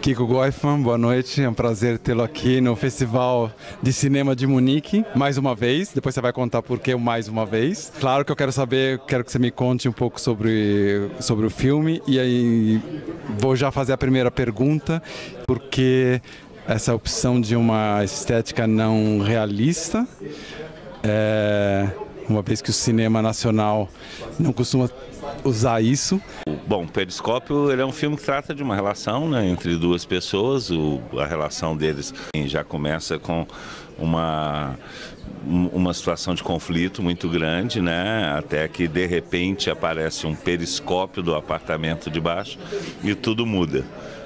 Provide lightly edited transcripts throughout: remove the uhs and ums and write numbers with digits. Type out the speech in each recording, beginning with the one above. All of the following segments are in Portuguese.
Kiko Goifman, boa noite, é um prazer tê-lo aqui no Festival de Cinema de Munique, mais uma vez, depois você vai contar por que mais uma vez. Claro que eu quero saber, quero que você me conte um pouco sobre o filme, e aí vou já fazer a primeira pergunta, porque essa opção de uma estética não realista, uma vez que o cinema nacional não costuma usar isso. Bom, Periscópio ele é um filme que trata de uma relação, né, entre duas pessoas. A relação deles já começa com uma situação de conflito muito grande, né, até que de repente aparece um periscópio do apartamento de baixo e tudo muda,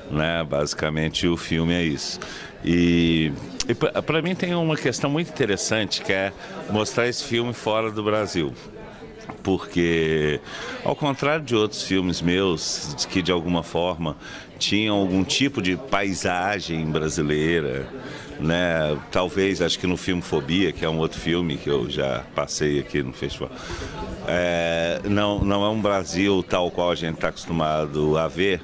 né? Basicamente o filme é isso. E para mim tem uma questão muito interessante, que é mostrar esse filme fora do Brasil. Porque, ao contrário de outros filmes meus, que de alguma forma tinham algum tipo de paisagem brasileira, né? Talvez, acho que no filme Fobia, que é um outro filme que eu já passei aqui no festival, não é um Brasil tal qual a gente está acostumado a ver,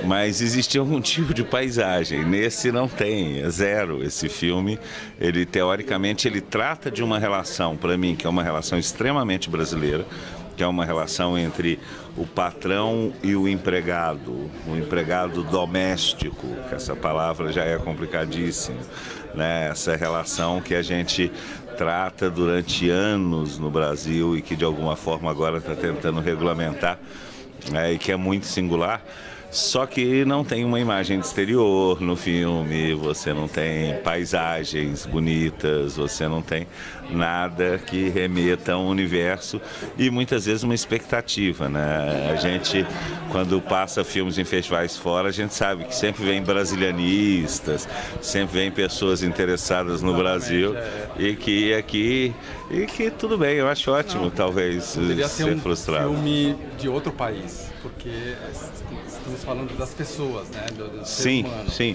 mas existia algum tipo de paisagem. Nesse não tem, é zero. Esse filme, ele teoricamente, ele trata de uma relação, para mim, que é uma relação extremamente brasileira, que é uma relação entre o patrão e o empregado doméstico, que essa palavra já é complicadíssima, né? Essa relação que a gente trata durante anos no Brasil e que de alguma forma agora está tentando regulamentar, e que é muito singular. Só que não tem uma imagem de exterior no filme, você não tem paisagens bonitas, você não tem nada que remeta a um universo e muitas vezes uma expectativa, né? A gente, quando passa filmes em festivais fora, a gente sabe que sempre vem brasilianistas, sempre vem pessoas interessadas no Brasil e que aqui... E que tudo bem, eu acho ótimo, talvez, ser frustrado. Poderia ser um filme de outro país, porque estamos falando das pessoas, né? Do ser humano. Sim.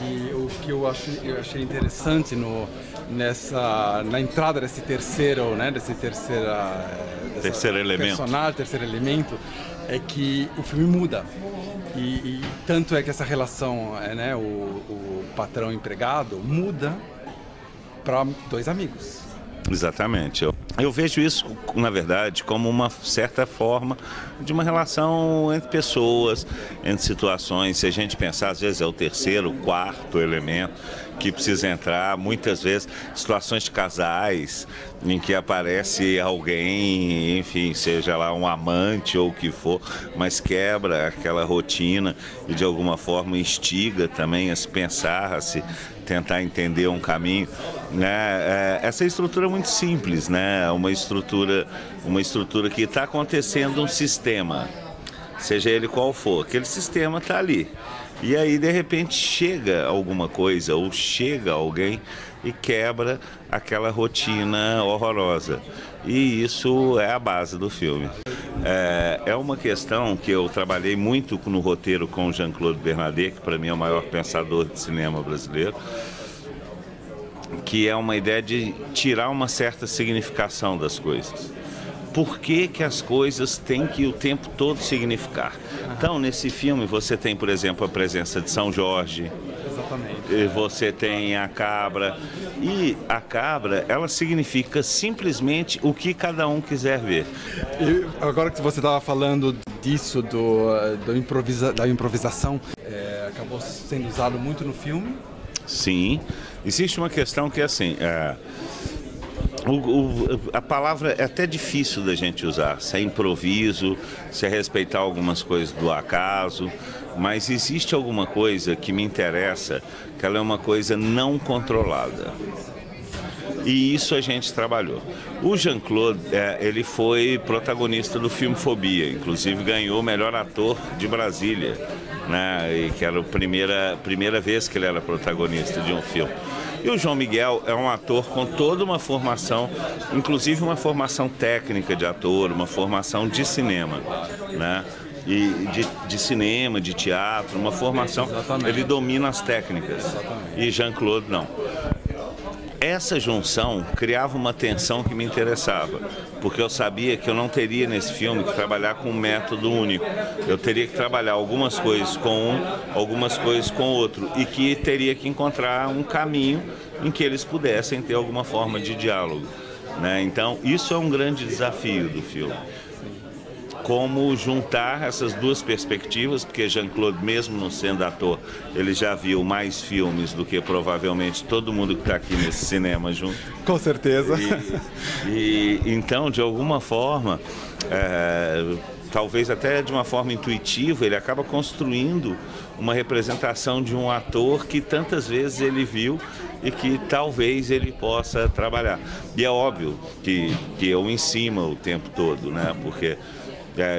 E o que eu achei interessante na entrada desse terceiro, né? Terceiro elemento. Personagem, terceiro elemento, é que o filme muda. E tanto é que essa relação, né? O patrão-empregado muda para dois amigos. Exatamente. Eu vejo isso, na verdade, como uma certa forma de uma relação entre pessoas, entre situações. Se a gente pensar, às vezes é o terceiro, quarto elemento que precisa entrar, muitas vezes situações de casais em que aparece alguém, enfim, seja lá um amante ou o que for, mas quebra aquela rotina e de alguma forma instiga também a se pensar, a se tentar entender um caminho, né? Essa estrutura é muito simples, né? Uma estrutura que está acontecendo um sistema, seja ele qual for, aquele sistema está ali. E aí, de repente, chega alguma coisa ou chega alguém e quebra aquela rotina horrorosa. E isso é a base do filme. É uma questão que eu trabalhei muito no roteiro com o Jean-Claude Bernardet, que para mim é o maior pensador de cinema brasileiro, que é uma ideia de tirar uma certa significação das coisas. Por que que as coisas têm que o tempo todo significar? Então, nesse filme você tem, por exemplo, a presença de São Jorge. Exatamente. Você tem a cabra. E a cabra, ela significa simplesmente o que cada um quiser ver. E agora que você estava falando disso, da improvisação, acabou sendo usado muito no filme? Sim. Existe uma questão que é assim... a palavra é até difícil da gente usar, se é improviso, se é respeitar algumas coisas do acaso, mas existe alguma coisa que me interessa, que ela é uma coisa não controlada. E isso a gente trabalhou. O Jean-Claude, ele foi protagonista do filme Fobia, inclusive ganhou o melhor ator de Brasília, né? E que era a primeira vez que ele era protagonista de um filme. E o João Miguel é um ator com toda uma formação, inclusive uma formação técnica de ator, uma formação de cinema, né? E de cinema, de teatro, uma formação. Exatamente. Ele domina as técnicas. Exatamente. E Jean-Claude não. essa junção criava uma tensão que me interessava, porque eu sabia que eu não teria nesse filme que trabalhar com um método único. Eu teria que trabalhar algumas coisas com um, algumas coisas com outro, e que teria que encontrar um caminho em que eles pudessem ter alguma forma de diálogo, né? Então, isso é um grande desafio do filme. Como juntar essas duas perspectivas, porque Jean-Claude, mesmo não sendo ator, ele já viu mais filmes do que provavelmente todo mundo que está aqui nesse cinema junto. Com certeza. Então, de alguma forma, talvez até de uma forma intuitiva, ele acaba construindo uma representação de um ator que tantas vezes ele viu e que talvez ele possa trabalhar. E é óbvio que eu em cima o tempo todo, né? Porque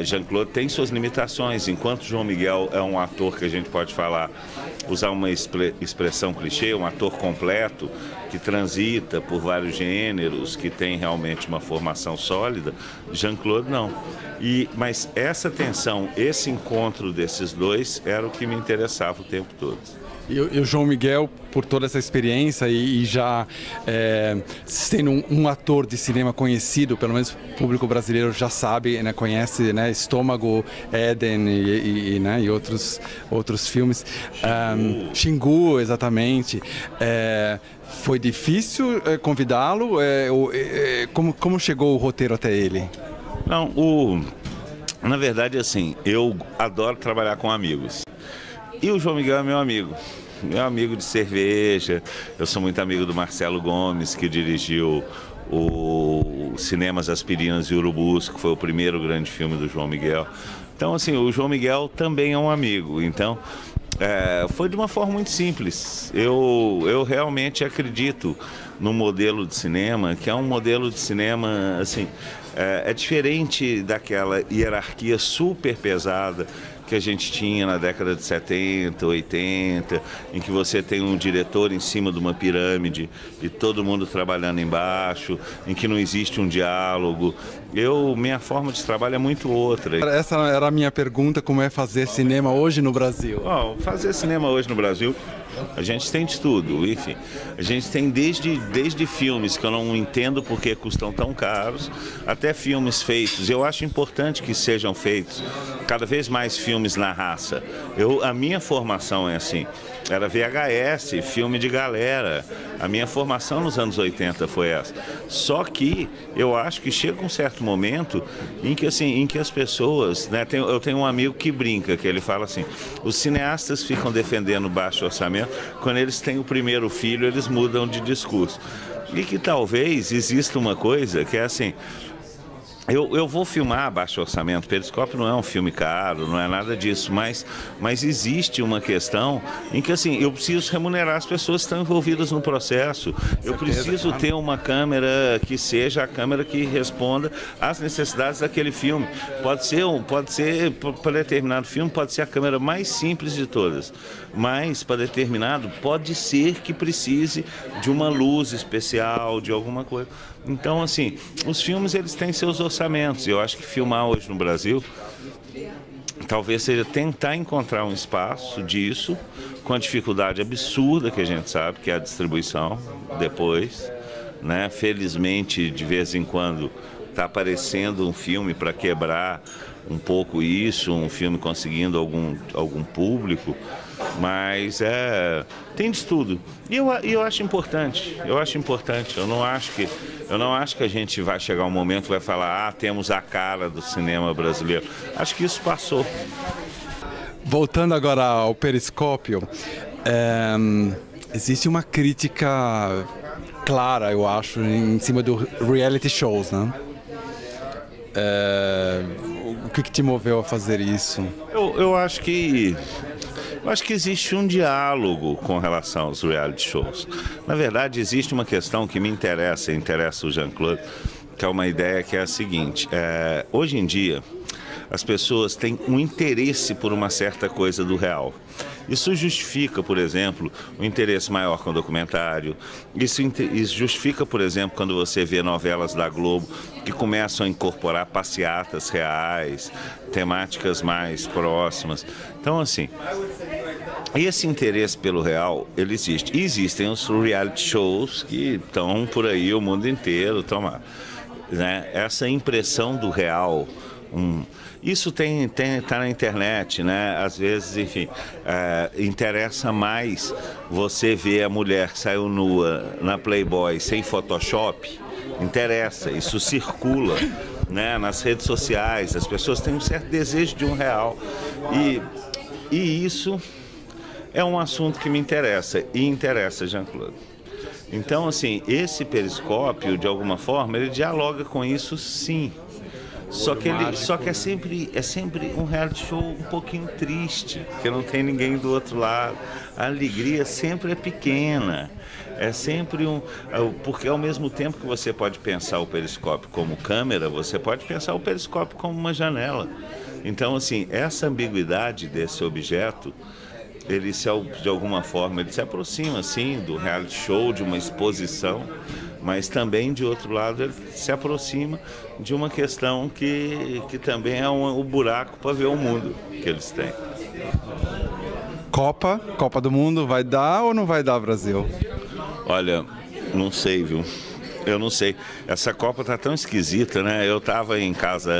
Jean-Claude tem suas limitações, enquanto João Miguel é um ator que a gente pode falar, usar uma expressão clichê, um ator completo, que transita por vários gêneros, que tem realmente uma formação sólida, Jean-Claude não. Mas essa tensão, esse encontro desses dois era o que me interessava o tempo todo. E o João Miguel, por toda essa experiência e já sendo um ator de cinema conhecido, pelo menos o público brasileiro já sabe, né, conhece, né, Estômago, Éden e outros filmes. Xingu, exatamente. Foi difícil convidá-lo? Como chegou o roteiro até ele? Não, na verdade, assim, eu adoro trabalhar com amigos. E o João Miguel é meu amigo de cerveja. Eu sou muito amigo do Marcelo Gomes, que dirigiu o Cinemas Aspirinas e Urubus, que foi o primeiro grande filme do João Miguel. Então, assim, o João Miguel também é um amigo. Então, foi de uma forma muito simples. Eu realmente acredito no modelo de cinema, que é um modelo de cinema, assim, é diferente daquela hierarquia super pesada que a gente tinha na década de 70, 80, em que você tem um diretor em cima de uma pirâmide e todo mundo trabalhando embaixo, em que não existe um diálogo. Minha forma de trabalho é muito outra. Essa era a minha pergunta, como é fazer cinema hoje no Brasil? Fazer cinema hoje no Brasil, a gente tem de tudo, enfim. A gente tem desde filmes que eu não entendo porque custam tão caros, até filmes feitos. Eu acho importante que sejam feitos cada vez mais filmes na raça. A minha formação é assim, era VHS, filme de galera. A minha formação nos anos 80 foi essa. Só que eu acho que chega um certo momento em que as pessoas, né, eu tenho um amigo que brinca, que ele fala assim, os cineastas ficam defendendo baixo orçamento, quando eles têm o primeiro filho, eles mudam de discurso. E que talvez exista uma coisa que é assim, eu vou filmar a baixo orçamento, Periscópio não é um filme caro, não é nada disso, mas existe uma questão em que, assim, eu preciso remunerar as pessoas que estão envolvidas no processo, eu preciso ter uma câmera que seja a câmera que responda às necessidades daquele filme. Pode ser para determinado filme, pode ser a câmera mais simples de todas, mas para determinado pode ser que precise de uma luz especial, de alguma coisa. Então, assim, os filmes, eles têm seus orçamentos. Eu acho que filmar hoje no Brasil talvez seja tentar encontrar um espaço disso, com a dificuldade absurda que a gente sabe, que é a distribuição depois, né? Felizmente, de vez em quando, está aparecendo um filme para quebrar um pouco isso, um filme conseguindo algum público, mas tem de tudo. E eu acho importante, eu não acho que a gente vai chegar um momento que vai falar, temos a cara do cinema brasileiro. Acho que isso passou. Voltando agora ao Periscópio, existe uma crítica clara, eu acho, em cima do reality shows, né? O que te moveu a fazer isso? Eu acho que existe um diálogo com relação aos reality shows. Na verdade, existe uma questão que me interessa o Jean-Claude, que é uma ideia que é a seguinte, hoje em dia as pessoas têm um interesse por uma certa coisa do real. Isso justifica, por exemplo, um interesse maior com o documentário. Isso justifica, por exemplo, quando você vê novelas da Globo que começam a incorporar passeatas reais, temáticas mais próximas. Então, assim, esse interesse pelo real, ele existe. E existem os reality shows que estão por aí o mundo inteiro, né? Essa impressão do real, isso tá na internet, né? Às vezes, enfim, interessa mais você ver a mulher que saiu nua na Playboy sem Photoshop, interessa, isso circula, né? Nas redes sociais, as pessoas têm um certo desejo de um real, e isso é um assunto que me interessa, e interessa Jean-Claude. Então, assim, esse Periscópio, de alguma forma, ele dialoga com isso, sim. Só que é sempre um reality show um pouquinho triste, porque não tem ninguém do outro lado. A alegria sempre é pequena. É sempre porque ao mesmo tempo que você pode pensar o Periscópio como câmera, você pode pensar o Periscópio como uma janela. Então, assim, essa ambiguidade desse objeto, ele de alguma forma ele se aproxima assim do reality show, de uma exposição, mas também de outro lado ele se aproxima de uma questão que também é o buraco para ver o mundo que eles têm. Copa do Mundo, vai dar ou não vai dar, Brasil? Olha, não sei, viu? Eu não sei. Essa Copa tá tão esquisita, né? Eu tava em casa,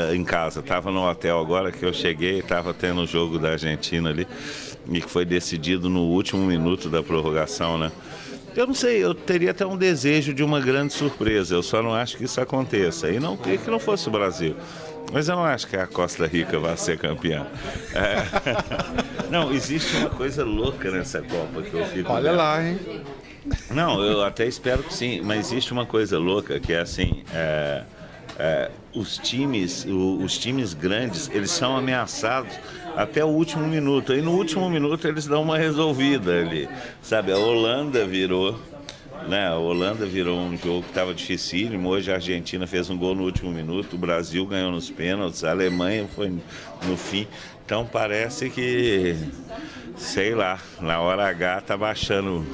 tava no hotel agora que eu cheguei, tava tendo o jogo da Argentina ali, e que foi decidido no último minuto da prorrogação, né? Eu não sei, eu teria até um desejo de uma grande surpresa, eu só não acho que isso aconteça. E não queria que não fosse o Brasil. Mas eu não acho que a Costa Rica vai ser campeã. Não, existe uma coisa louca nessa Copa que eu fico... Olha lá, hein? Não, eu até espero que sim, mas existe uma coisa louca que é assim, os times grandes, eles são ameaçados até o último minuto. Aí no último minuto eles dão uma resolvida ali, sabe? A Holanda virou, né? A Holanda virou um jogo que estava dificílimo. Hoje a Argentina fez um gol no último minuto, o Brasil ganhou nos pênaltis, a Alemanha foi no fim. Então parece que, sei lá, na hora H tá baixando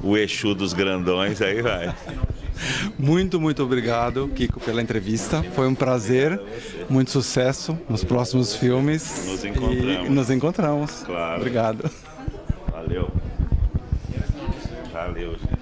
o Exu dos grandões, aí vai. Muito obrigado, Kiko, pela entrevista. Foi um prazer, muito sucesso nos próximos filmes. Nos encontramos. E nos encontramos. Claro. Obrigado. Valeu. Valeu, gente.